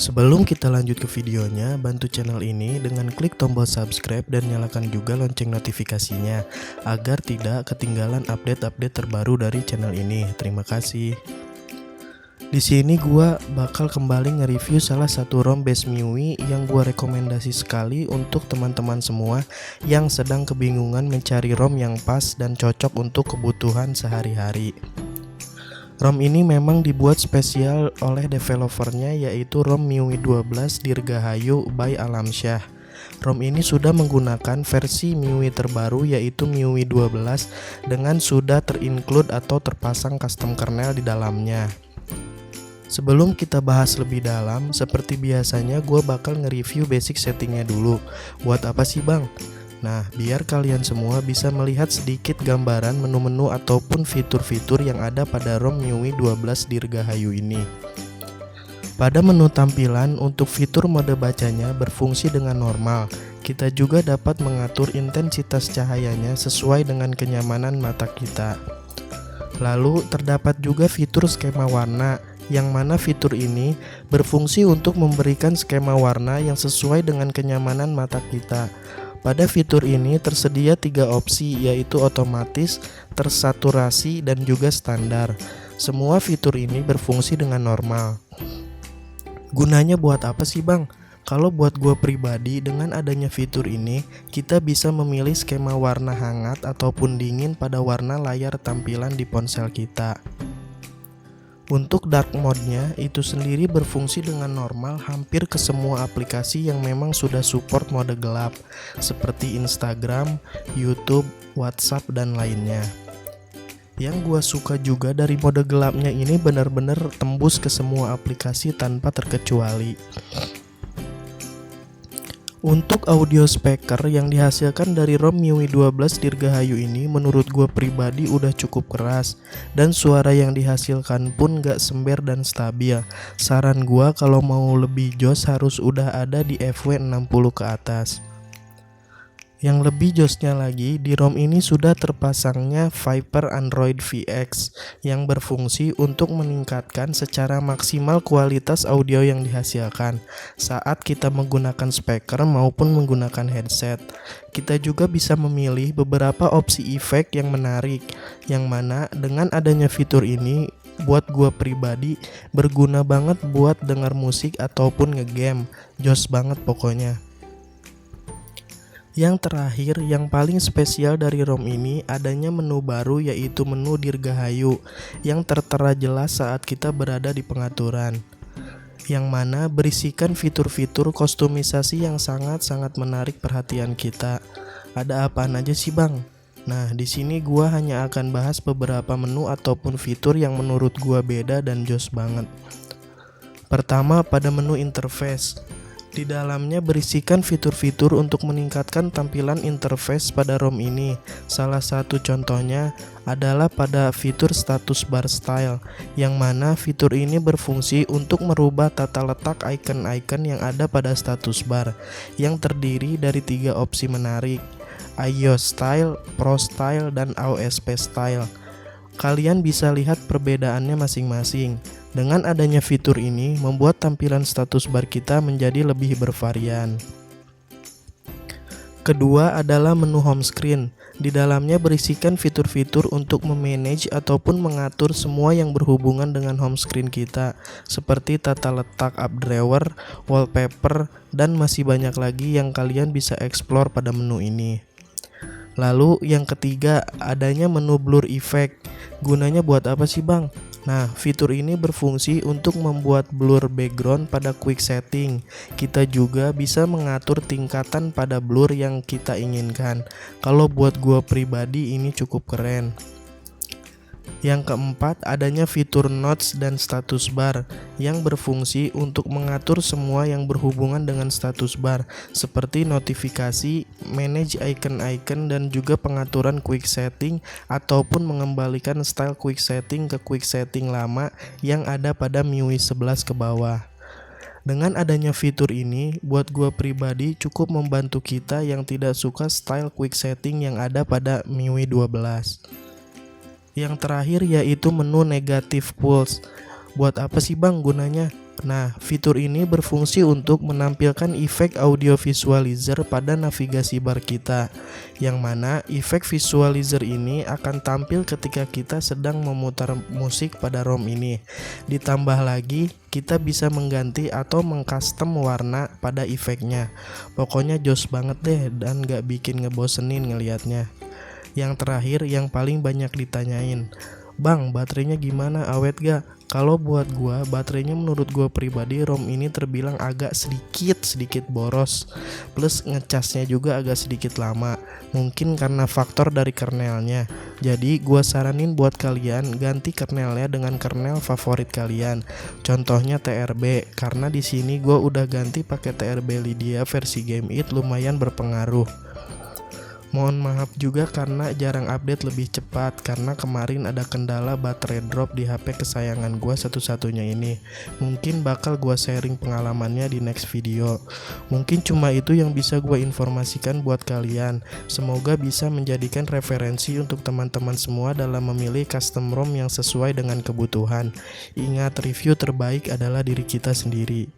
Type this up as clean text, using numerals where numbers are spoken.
Sebelum kita lanjut ke videonya, bantu channel ini dengan klik tombol subscribe dan nyalakan juga lonceng notifikasinya agar tidak ketinggalan update-update terbaru dari channel ini. Terima kasih. Di sini gua bakal kembali nge-review salah satu ROM base MIUI yang gua rekomendasi sekali untuk teman-teman semua yang sedang kebingungan mencari ROM yang pas dan cocok untuk kebutuhan sehari-hari. ROM ini memang dibuat spesial oleh developernya, yaitu ROM MIUI 12 Dirgahayu by Alamsyah. ROM ini sudah menggunakan versi MIUI terbaru, yaitu MIUI 12 dengan sudah terinclude atau terpasang custom kernel di dalamnya. Sebelum kita bahas lebih dalam, seperti biasanya gue bakal nge-review basic settingnya dulu. Buat apa sih bang? Nah, biar kalian semua bisa melihat sedikit gambaran menu-menu ataupun fitur-fitur yang ada pada ROM MIUI 12 Dirgahayu ini. Pada menu tampilan, untuk fitur mode bacanya berfungsi dengan normal. Kita juga dapat mengatur intensitas cahayanya sesuai dengan kenyamanan mata kita. Lalu, terdapat juga fitur skema warna, yang mana fitur ini berfungsi untuk memberikan skema warna yang sesuai dengan kenyamanan mata kita. Pada fitur ini tersedia 3 opsi, yaitu otomatis, tersaturasi, dan juga standar. Semua fitur ini berfungsi dengan normal. Gunanya buat apa sih bang? Kalau buat gue pribadi, dengan adanya fitur ini, kita bisa memilih skema warna hangat ataupun dingin pada warna layar tampilan di ponsel kita. Untuk dark mode-nya itu sendiri berfungsi dengan normal hampir ke semua aplikasi yang memang sudah support mode gelap, seperti Instagram, YouTube, WhatsApp, dan lainnya. Yang gua suka juga dari mode gelapnya ini benar-benar tembus ke semua aplikasi tanpa terkecuali. Untuk audio speaker yang dihasilkan dari ROM MIUI 12 Dirgahayu ini menurut gue pribadi udah cukup keras, dan suara yang dihasilkan pun gak sember dan stabil. Saran gue kalau mau lebih jos harus udah ada di FW60 ke atas. Yang lebih josnya lagi, di ROM ini sudah terpasangnya Viper Android VX yang berfungsi untuk meningkatkan secara maksimal kualitas audio yang dihasilkan saat kita menggunakan speaker maupun menggunakan headset. Kita juga bisa memilih beberapa opsi efek yang menarik, yang mana dengan adanya fitur ini buat gua pribadi berguna banget buat denger musik ataupun ngegame. Jos banget pokoknya. Yang terakhir, yang paling spesial dari ROM ini adanya menu baru, yaitu menu Dirgahayu yang tertera jelas saat kita berada di pengaturan, yang mana berisikan fitur-fitur kostumisasi yang sangat-sangat menarik perhatian kita. Ada apaan aja sih bang? Nah, di sini gua hanya akan bahas beberapa menu ataupun fitur yang menurut gua beda dan jos banget. Pertama, pada menu interface. Di dalamnya berisikan fitur-fitur untuk meningkatkan tampilan interface pada ROM ini. Salah satu contohnya adalah pada fitur status bar style, yang mana fitur ini berfungsi untuk merubah tata letak icon-icon yang ada pada status bar, yang terdiri dari 3 opsi menarik: iOS Style, Pro Style, dan AOSP Style. Kalian bisa lihat perbedaannya masing-masing. Dengan adanya fitur ini, membuat tampilan status bar kita menjadi lebih bervarian. Kedua adalah menu home screen. Di dalamnya berisikan fitur-fitur untuk memanage ataupun mengatur semua yang berhubungan dengan home screen kita, seperti tata letak app drawer, wallpaper, dan masih banyak lagi yang kalian bisa explore pada menu ini. Lalu yang ketiga, adanya menu blur effect. Gunanya buat apa sih bang? Nah, fitur ini berfungsi untuk membuat blur background pada quick setting. Kita juga bisa mengatur tingkatan pada blur yang kita inginkan. Kalau buat gua pribadi ini cukup keren. Yang keempat, adanya fitur notes dan status bar yang berfungsi untuk mengatur semua yang berhubungan dengan status bar, seperti notifikasi, manage icon-icon, dan juga pengaturan quick setting ataupun mengembalikan style quick setting ke quick setting lama yang ada pada MIUI 11 ke bawah. Dengan adanya fitur ini, buat gua pribadi cukup membantu kita yang tidak suka style quick setting yang ada pada MIUI 12. Yang terakhir yaitu menu negative pulse. Buat apa sih bang gunanya? Nah, fitur ini berfungsi untuk menampilkan efek audio visualizer pada navigasi bar kita, yang mana efek visualizer ini akan tampil ketika kita sedang memutar musik pada ROM ini. Ditambah lagi, kita bisa mengganti atau mengcustom warna pada efeknya. Pokoknya jos banget deh dan gak bikin ngebosenin ngelihatnya. Yang terakhir, yang paling banyak ditanyain, "Bang, baterainya gimana, awet gak?" Kalau buat gua, baterainya menurut gua pribadi ROM ini terbilang agak sedikit boros. Plus ngecasnya juga agak sedikit lama. Mungkin karena faktor dari kernelnya. Jadi gua saranin buat kalian ganti kernelnya dengan kernel favorit kalian. Contohnya TRB, karena di sini gua udah ganti pakai TRB Lydia versi Game It, lumayan berpengaruh. Mohon maaf juga karena jarang update lebih cepat, karena kemarin ada kendala baterai drop di HP kesayangan gua satu-satunya ini. Mungkin bakal gua sharing pengalamannya di next video. Mungkin cuma itu yang bisa gua informasikan buat kalian. Semoga bisa menjadikan referensi untuk teman-teman semua dalam memilih custom ROM yang sesuai dengan kebutuhan. Ingat, review terbaik adalah diri kita sendiri.